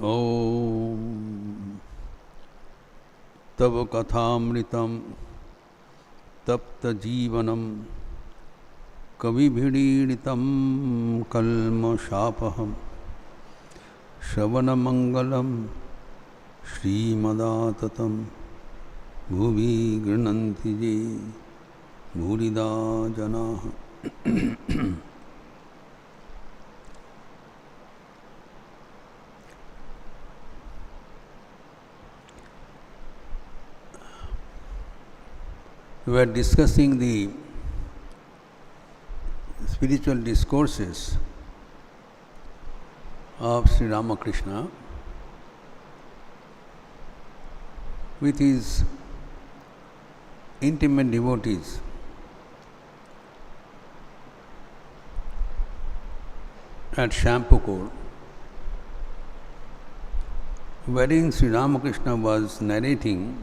Om Tava Kathamritam Tapta Jivanam Kavibhidiritam Kalma Shapaham Shavana Mangalam Srimadatam Bhuvi Grananti Je Bhurida Janaha. We are discussing the spiritual discourses of Sri Ramakrishna with his intimate devotees. At Shampukur, wherein Sri Ramakrishna was narrating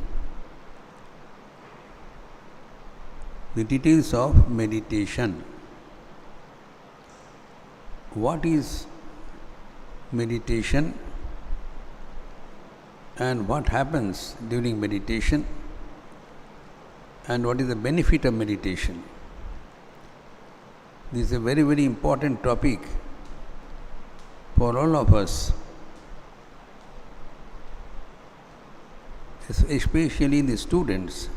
the details of meditation. What is meditation and what happens during meditation and what is the benefit of meditation? This is a very, very important topic for all of us, especially the students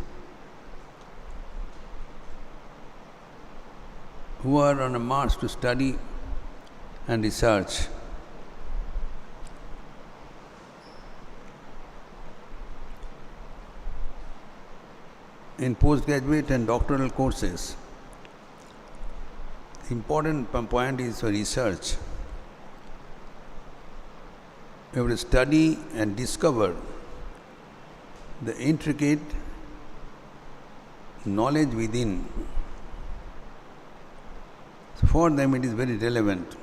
who are on a march to study and research. In postgraduate and doctoral courses, the important point is for research. We have to study and discover the intricate knowledge within. So for them it is very relevant.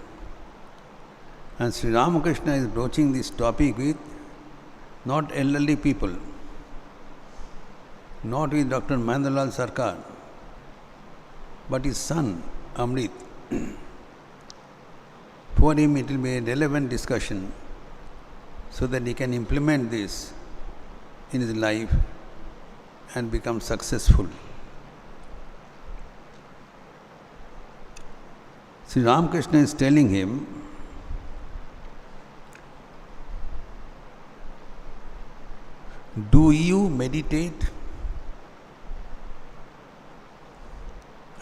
And Sri Ramakrishna is broaching this topic with not elderly people, not with Dr. Mandalal Sarkar, but his son, Amrit. For him it will be a relevant discussion so that he can implement this in his life and become successful. Sri Ramakrishna is telling him, do you meditate?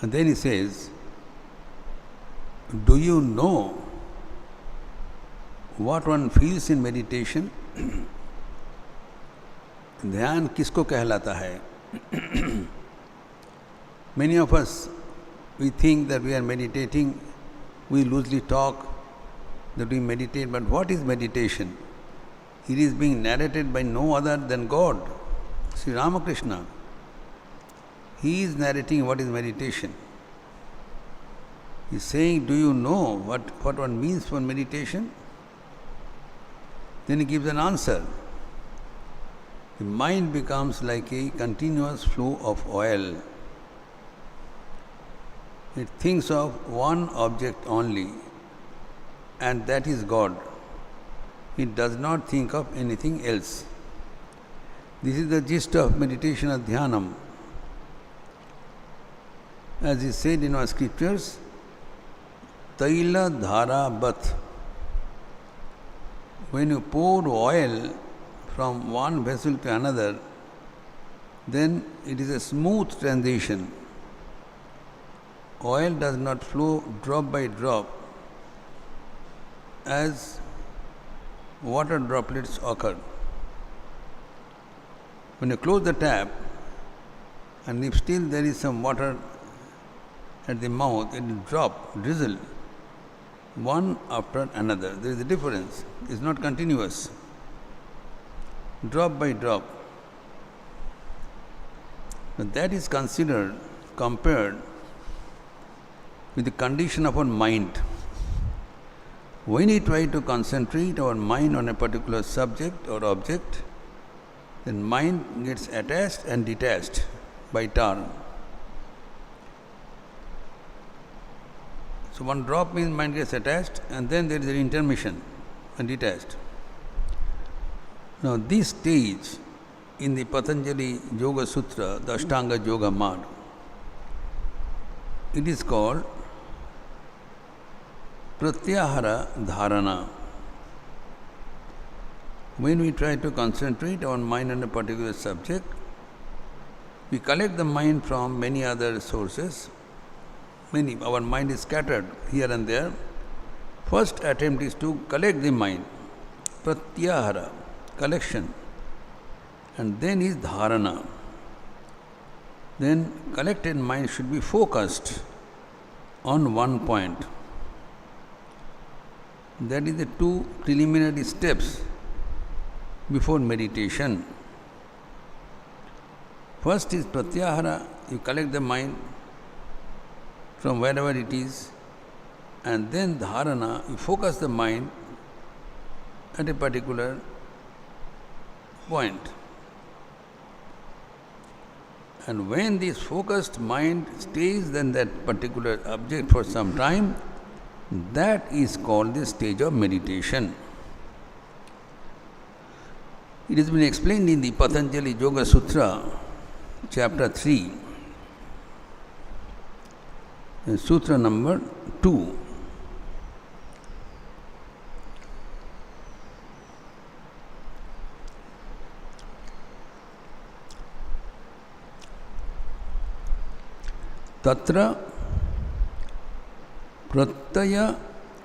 And then he says, do you know what one feels in meditation? ध्यान किसको कहलाता है? Many of us, we think that we are meditating. We loosely talk that we meditate, but what is meditation? It is being narrated by no other than God, Sri Ramakrishna. He is narrating what is meditation. He is saying, do you know what one means for meditation? Then he gives an answer. The mind becomes like a continuous flow of oil. It thinks of one object only, and that is God. It does not think of anything else. This is the gist of meditation of Dhyanam. As is said in our scriptures, Taila Dhara Bath. When you pour oil from one vessel to another, then it is a smooth transition. Oil does not flow drop by drop as water droplets occur. When you close the tap, and if still there is some water at the mouth, it will drop, drizzle, one after another. There is a difference. It is not continuous. Drop by drop. But that is compared with the condition of our mind. When we try to concentrate our mind on a particular subject or object, then mind gets attached and detached by turn. So one drop means mind gets attached and then there is an intermission and detached. Now this stage in the Patanjali Yoga Sutra, the Ashtanga Yoga Marg, it is called Pratyahara Dharana. When we try to concentrate our mind on a particular subject, we collect the mind from many other sources. Our mind is scattered here and there. First attempt is to collect the mind, pratyahara, collection, and then is dharana. Then collected mind should be focused on one point. That is the two preliminary steps before meditation. First is pratyahara, you collect the mind from wherever it is, and then dharana, you focus the mind at a particular point. And when this focused mind stays in that particular object for some time, that is called the stage of meditation. It has been explained in the Patanjali Yoga Sutra, chapter 3, sutra number 2. Tatra pratyaya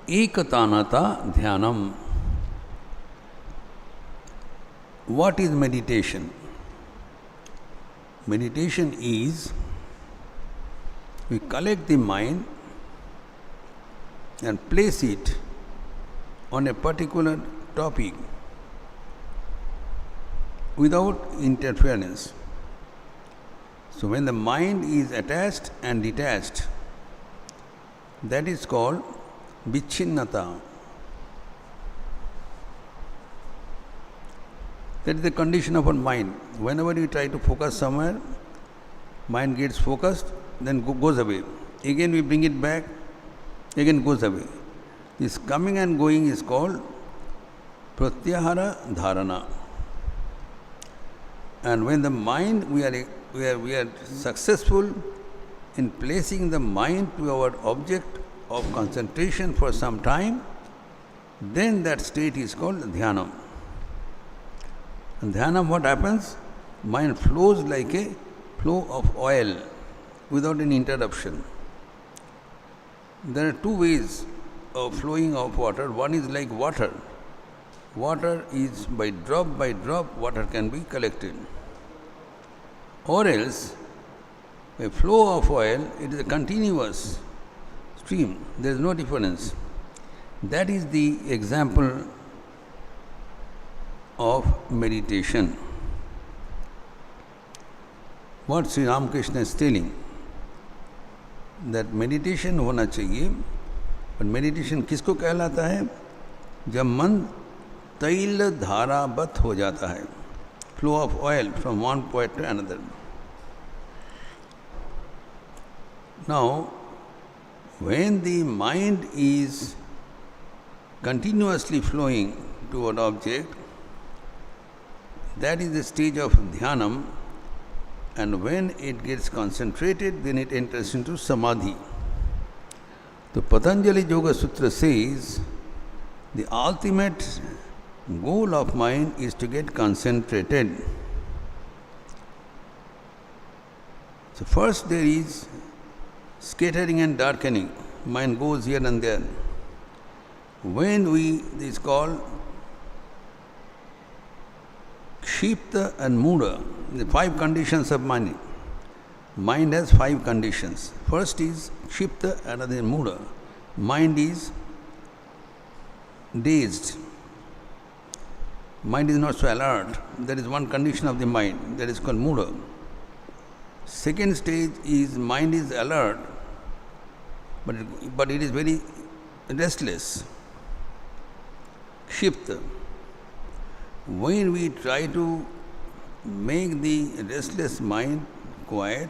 ekatanata dhyanam. What is meditation? Meditation is we collect the mind and place it on a particular topic without interference. So when the mind is attached and detached, that is called vichinnata. That is the condition of our mind. Whenever you try to focus somewhere, mind gets focused, then goes away. Again we bring it back, again goes away. This coming and going is called pratyahara dharana. And when the mind, we are successful in placing the mind to our object of concentration for some time, then that state is called dhyana. And dhyana, what happens? Mind flows like a flow of oil without any interruption. There are two ways of flowing of water. One is like water. Water is by drop, water can be collected. Or else, a flow of oil, it is a continuous stream. There is no difference. That is the example of meditation. What Sri Ramakrishna is telling, that meditation होना चाहिए, but meditation किसको कहलाता है? जब मन तैल धारावत हो जाता है, flow of oil from one point to another. Now, when the mind is continuously flowing to an object, that is the stage of dhyanam, and when it gets concentrated, then it enters into samadhi. The Patanjali Yoga Sutra says the ultimate goal of mind is to get concentrated. So first there is scattering and darkening. Mind goes here and there. This is called Kshipta and Muda, the 5 conditions of mind. Mind has 5 conditions. First is Kshipta, another is Muda. Mind is dazed. Mind is not so alert. That is one condition of the mind. That is called Muda. Second stage is mind is alert, but it is very restless. Kshipta. When we try to make the restless mind quiet,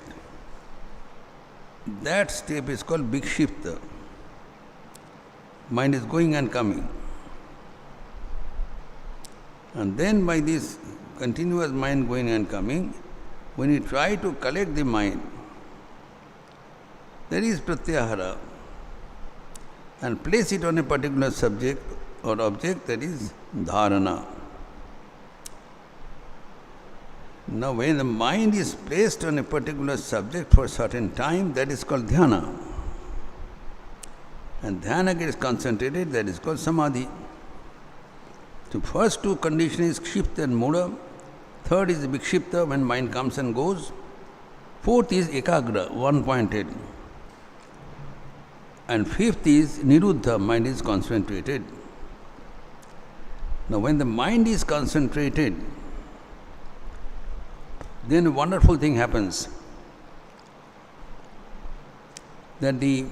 that step is called Vikshipta. Mind is going and coming. And then by this continuous mind going and coming, when you try to collect the mind, there is pratyahara, and place it on a particular subject or object, that is dharana. Now when the mind is placed on a particular subject for a certain time, that is called dhyana. And dhyana gets concentrated, that is called samadhi. So first two conditions is kshipta and mudha. Third is vikshipta, when mind comes and goes. Fourth is ekagra, one-pointed. And fifth is niruddha, mind is concentrated. Now when the mind is concentrated, then a wonderful thing happens, that the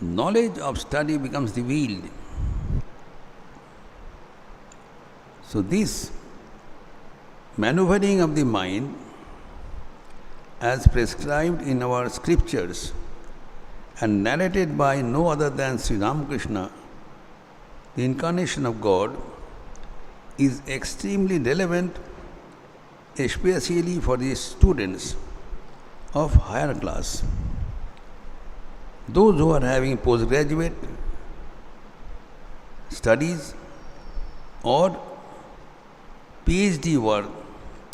knowledge of study becomes revealed. So this maneuvering of the mind, as prescribed in our scriptures and narrated by no other than Sri Ramakrishna, the incarnation of God, is extremely relevant, especially for the students of higher class. Those who are having postgraduate studies or PhD work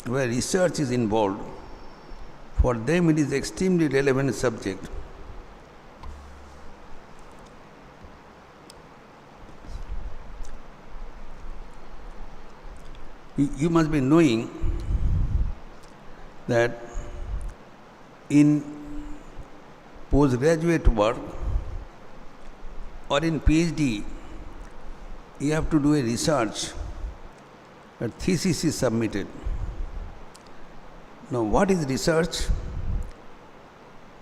where research is involved, for them it is extremely relevant subject. You must be knowing that in postgraduate work or in PhD, you have to do a research. A thesis is submitted. Now, what is research?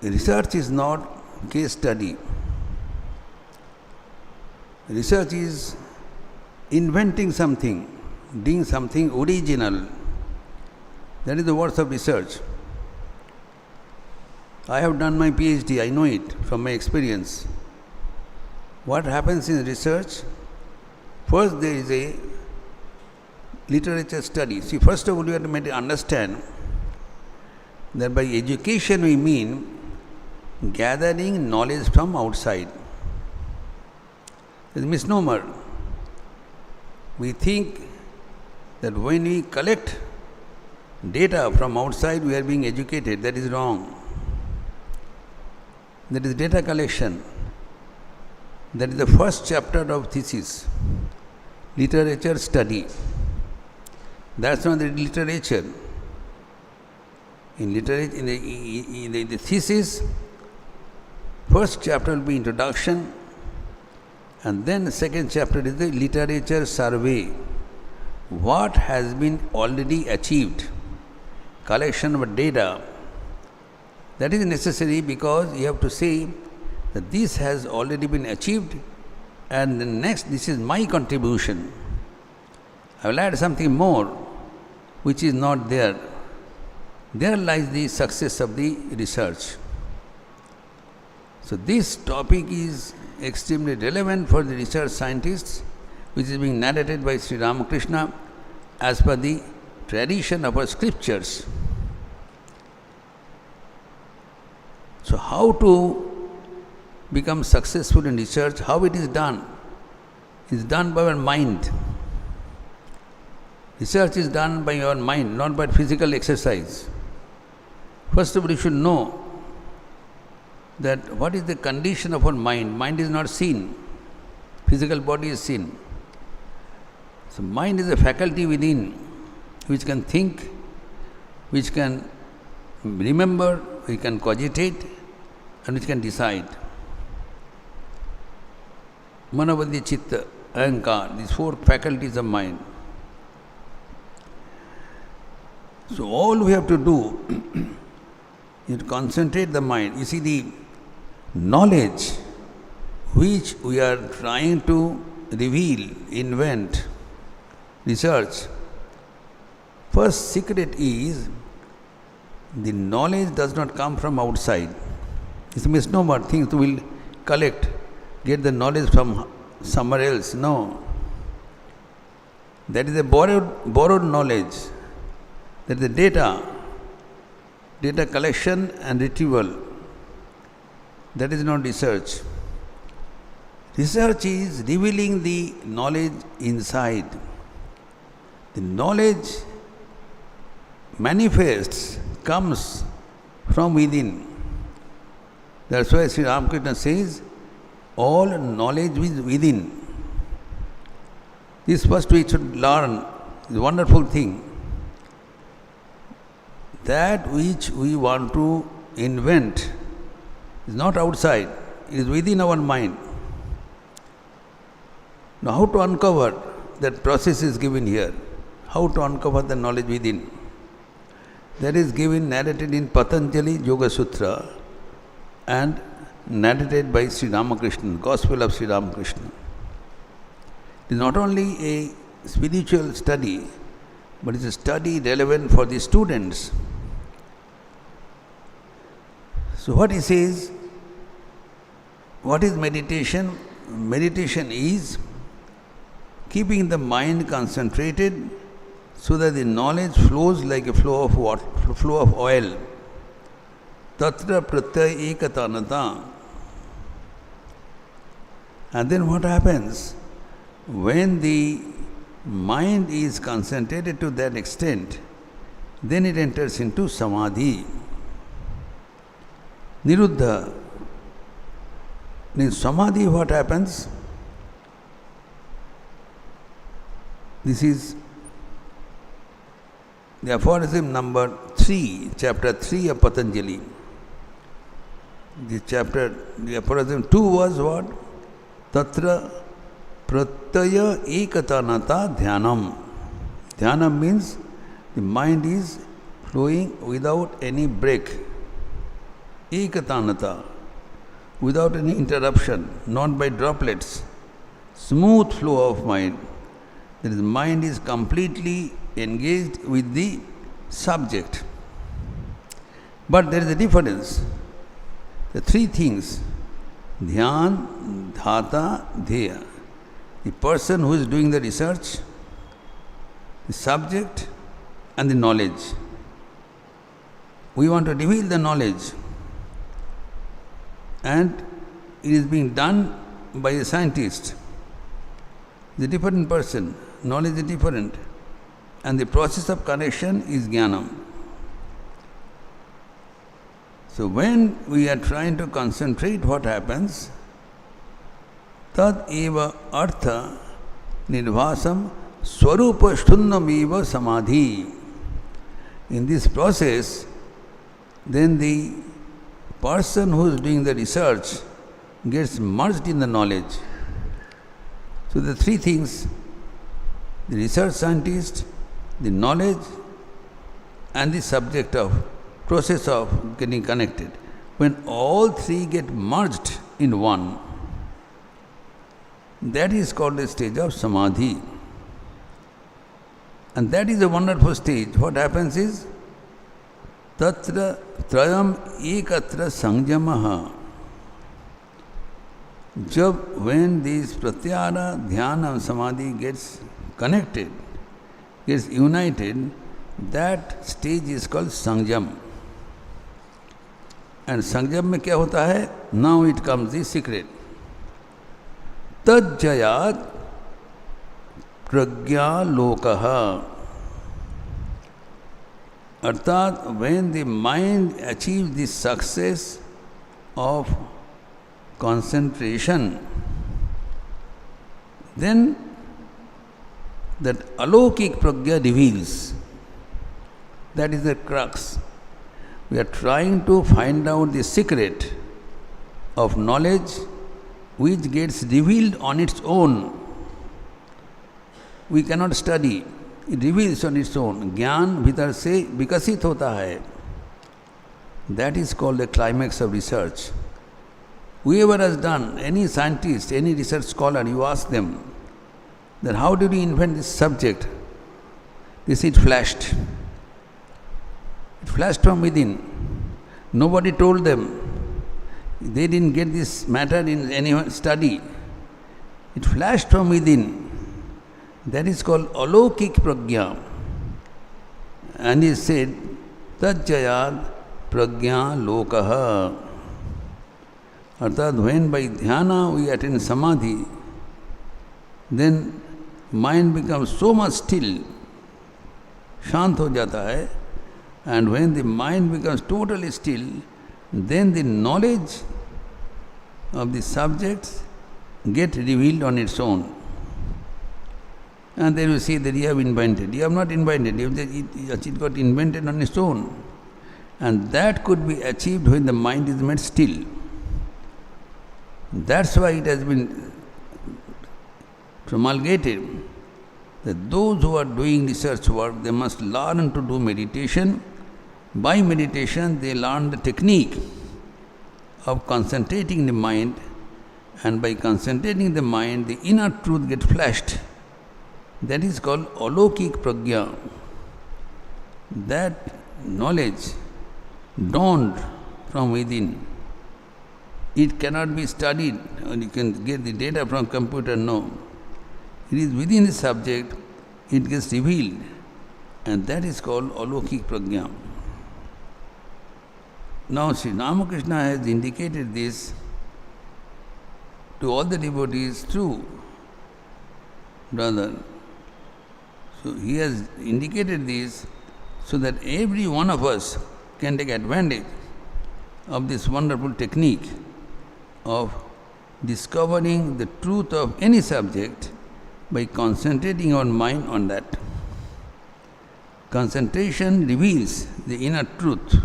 Research is not case study. Research is inventing something, doing something original. That is the worth of research. I have done my PhD, I know it from my experience. What happens in research? First, there is a literature study. See, first of all, you have to understand that by education we mean gathering knowledge from outside. It's a misnomer. We think that when we collect data from outside, we are being educated. That is wrong. That is data collection. That is the first chapter of thesis. Literature study. That's not the literature. In literature, in the thesis, first chapter will be introduction, and then the second chapter is the literature survey. What has been already achieved? Collection of data. That is necessary because you have to say that this has already been achieved, and the next, this is my contribution. I will add something more which is not there. There lies the success of the research. So this topic is extremely relevant for the research scientists, which is being narrated by Sri Ramakrishna as per the tradition of our scriptures. So how to become successful in research, how it is done? It is done by our mind. Research is done by your mind, not by physical exercise. First of all, you should know that what is the condition of our mind. Mind is not seen. Physical body is seen. So mind is a faculty within which can think, which can remember, which can cogitate, and which can decide. Manavadi, Chitta, Ahankar, these four faculties of mind. So all we have to do is concentrate the mind. You see, the knowledge which we are trying to reveal, invent, research, first secret is the knowledge does not come from outside. It's a misnomer. Things will collect, get the knowledge from somewhere else. No. That is a borrowed knowledge. That is the data collection and retrieval. That is not research. Research is revealing the knowledge inside. The knowledge manifests, comes from within. That's why Sri Ramakrishna says, all knowledge is within. This first we should learn, is a wonderful thing. That which we want to invent is not outside, it is within our mind. Now how to uncover that process is given here. How to uncover the knowledge within. That is given, narrated in Patanjali Yoga Sutra and narrated by Sri Ramakrishna, Gospel of Sri Ramakrishna. It is not only a spiritual study, but it is a study relevant for the students. So what he says, what is meditation? Meditation is keeping the mind concentrated so that the knowledge flows like a flow of water, flow of oil. Tatra pratyaya ekatanata. And then what happens? When the mind is concentrated to that extent, then it enters into samadhi. Niruddha. In samadhi, what happens? This is the aphorism number 3, chapter 3 of Patanjali. The aphorism 2 was what? Tatra pratyaya ekatanata dhyanam. Dhyanam means the mind is flowing without any break. Ekatanata, without any interruption, not by droplets. Smooth flow of mind. That is, mind is completely engaged with the subject. But there is a difference. The three things, dhyan, dhata, dheya. The person who is doing the research, the subject and the knowledge. We want to reveal the knowledge, and it is being done by a scientist. The different person, knowledge is different, and the process of connection is jnanam. So when we are trying to concentrate, what happens? Tad eva artha nirvasam swarupa shunnam eva samadhi. In this process, then the person who is doing the research gets merged in the knowledge. So the three things, the research scientist, the knowledge and the subject of process of getting connected. When all three get merged in one, that is called the stage of samadhi. And that is a wonderful stage. What happens is, tatra trayam ekatra sanjamaha. When this pratyahara, dhyana and samadhi gets connected, gets united, that stage is called sanjam. And sanjam में क्या होता है? Now it comes the secret. तज्जयात प्रज्ञालोकः. अर्थात when the mind achieves the success of concentration, then that alokik prajna reveals. That is the crux. We are trying to find out the secret of knowledge which gets revealed on its own. We cannot study. It reveals on its own. Jnana bhitar se vikasit hota hai. That is called the climax of research. Whoever has done, any scientist, any research scholar, you ask them, then how did you invent this subject? They say it flashed. It flashed from within. Nobody told them. They didn't get this matter in any study. It flashed from within. That is called alokik pragya. And he said, tajjayad pragya lokaha. Arthat, when by dhyana we attain samadhi, then mind becomes so much still, shant ho jata hai, and when the mind becomes totally still, then the knowledge of the subjects get revealed on its own. And then you see that you have invented. You have not invented, it got invented on its own. And that could be achieved when the mind is made still. That's why it has been promulgated that those who are doing research work, they must learn to do meditation. By meditation, they learn the technique of concentrating the mind, and by concentrating the mind, the inner truth gets flashed. That is called alokik pragya. That knowledge dawned from within. It cannot be studied, or you can get the data from computer, no. It is within the subject, it gets revealed, and that is called alokik pragya. Now Sri Ramakrishna has indicated this to all the devotees through brother. So he has indicated this so that every one of us can take advantage of this wonderful technique of discovering the truth of any subject by concentrating our mind on that. Concentration reveals the inner truth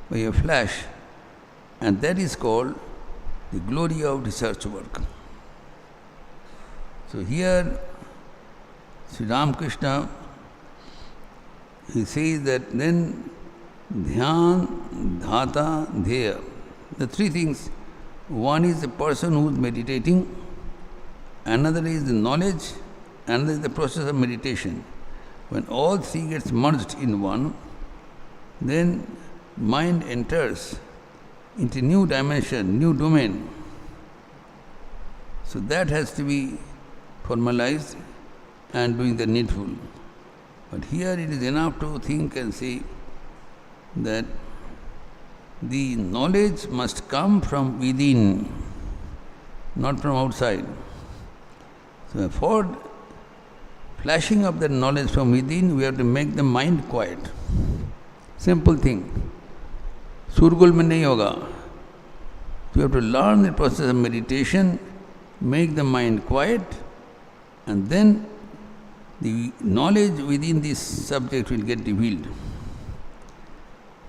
by a flash, and that is called the glory of research work. So here Sri Ramakrishna, he says that then dhyan, dhata, dheya. The three things. One is the person who is meditating, another is the knowledge, another is the process of meditation. When all three gets merged in one, then mind enters into new dimension, new domain. So that has to be formalized and doing the needful. But here it is enough to think and see that the knowledge must come from within, not from outside. So for flashing of that knowledge from within, we have to make the mind quiet. Simple thing. Surgul mein nahi hoga. You have to learn the process of meditation, make the mind quiet, and then the knowledge within this subject will get revealed.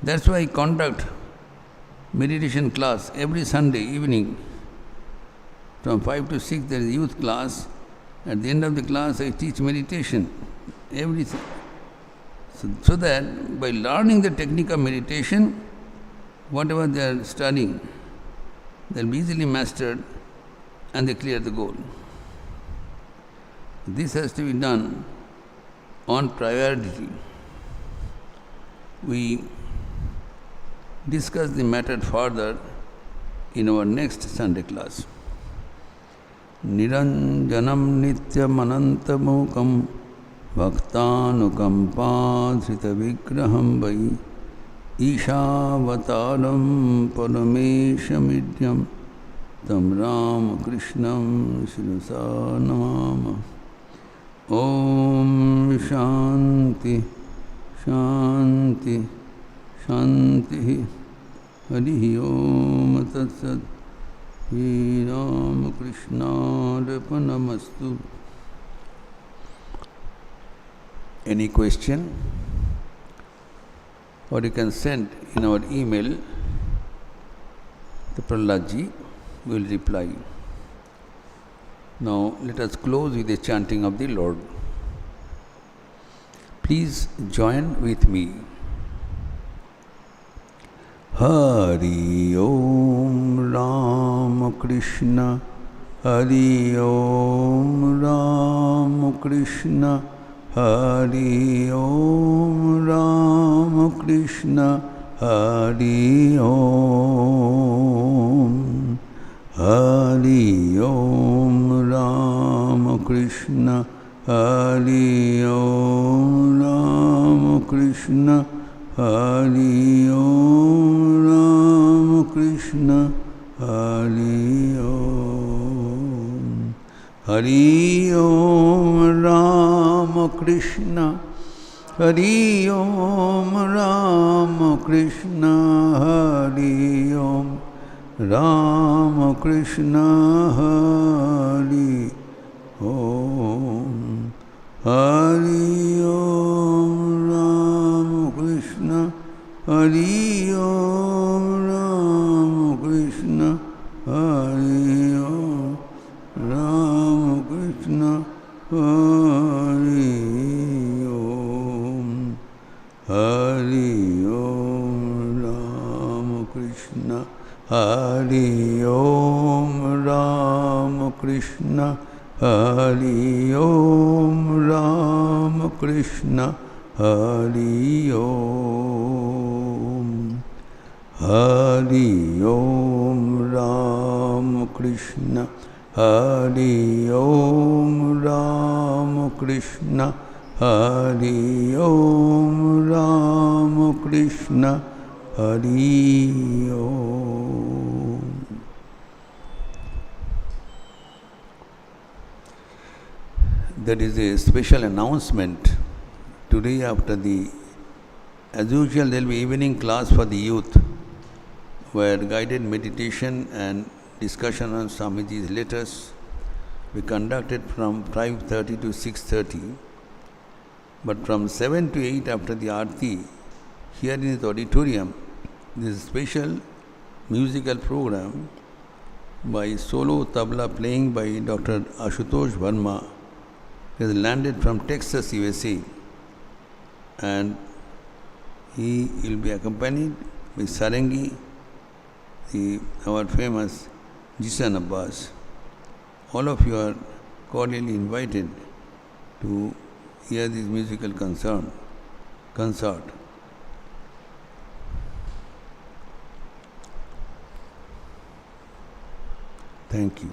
That's why I conduct meditation class every Sunday evening. From 5 to 6 there is youth class. At the end of the class I teach meditation. Everything. So that by learning the technique of meditation, whatever they are studying, they'll be easily mastered and they clear the goal. This has to be done on priority. We discuss the matter further in our next Sunday class. Niranjanam nityam anantamukam bhaktanukampadhrita vigraham vai ishavataram parameshamidyam tam Ramakrishnam Shirasa namama. Om Shanti Shanti Shanti Harihi Om Tat Sat Shri Ramakrishna Arpanamastu. Any question? Or you can send in our email to Prahladji, we will reply. Now let us close with the chanting of the Lord. Please join with me. Hari Om Ramakrishna, Hari Om Ramakrishna, Hari Om Ramakrishna, Hari Om, Hari Om Ramakrishna, Hari Om Ramakrishna, Hari Om Ramakrishna, Hari Om. Hari Om Ramakrishna, Hari Om Ramakrishna, Hari Om Ramakrishna, Hari Om. Hari Om Ramakrishna, Hari Om Ramakrishna, Hari Om Ramakrishna, Hari Om. Hari Om Ramakrishna, Hari Om Ramakrishna, Hari Om Ramakrishna, Hari Om. Hari Om Ramakrishna, Hari Om Ramakrishna, Hari Om Ramakrishna, Hari Om. That is a special announcement. Today after as usual, there will be evening class for the youth, where guided meditation and discussion on Swamiji's letters we conducted from 5:30 to 6:30. But from 7 to 8 after the Aarti, here in the auditorium, this is a special musical program by solo tabla playing by Dr. Ashutosh Verma. He has landed from Texas, USA, and he will be accompanied by Sarangi, our famous Jisan Abbas. All of you are cordially invited to hear this musical concert. Thank you.